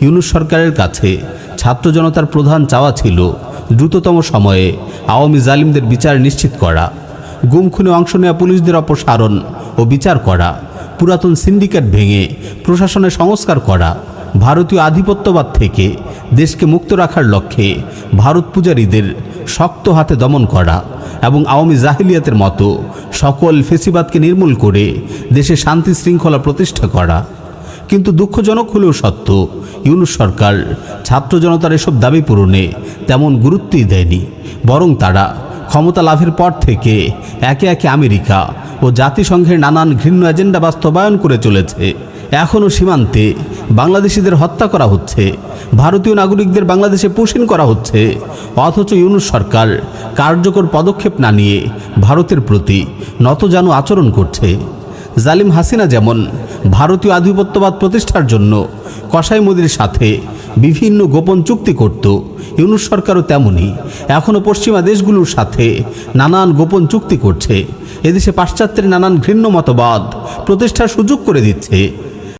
ইউনূস সরকারের কাছে ছাত্র জনতার প্রধান চাওয়া ছিল দ্রুততম সময়ে আওয়ামী জালিমদের বিচার নিশ্চিত করা, গুম খুনে অংশ নেওয়া পুলিশদের অপসারণ ও বিচার করা, পুরাতন সিন্ডিকেট ভেঙে প্রশাসনে সংস্কার করা, ভারতীয় আধিপত্যবাদ থেকে দেশকে মুক্ত রাখার লক্ষ্যে ভারত পূজারীদের শক্ত হাতে দমন করা এবং আওয়ামী জাহিলিয়াতের মতো সকল ফেসিবাদকে নির্মূল করে দেশে শান্তি শৃঙ্খলা প্রতিষ্ঠা করা। কিন্তু দুঃখজনক হলেও সত্য, ইউনূস সরকার ছাত্র জনতার এসব দাবি পূরণে তেমন গুরুত্বই দেয়নি। বরং তারা ক্ষমতা লাভের পর থেকে একে একে আমেরিকা ও জাতিসংঘের নানান ঘৃণ্য এজেন্ডা বাস্তবায়ন করে চলেছে। এখনও সীমান্তে বাংলাদেশিদের হত্যা করা হচ্ছে, ভারতীয় নাগরিকদের বাংলাদেশে পুষিন করা হচ্ছে, অথচ ইউনূস সরকার কার্যকর পদক্ষেপ না নিয়ে ভারতের প্রতি নতজানু আচরণ করছে। জালিম হাসিনা যেমন ভারতীয় আধিপত্যবাদ প্রতিষ্ঠার জন্য কসাই মোদির সাথে বিভিন্ন গোপন চুক্তি করত, ইউনূস সরকারও তেমনই এখনও পশ্চিমা দেশগুলোর সাথে নানান গোপন চুক্তি করছে। এদেশে পাশ্চাত্যের নানান ঘৃণ্য মতবাদ প্রতিষ্ঠার সুযোগ করে দিচ্ছে।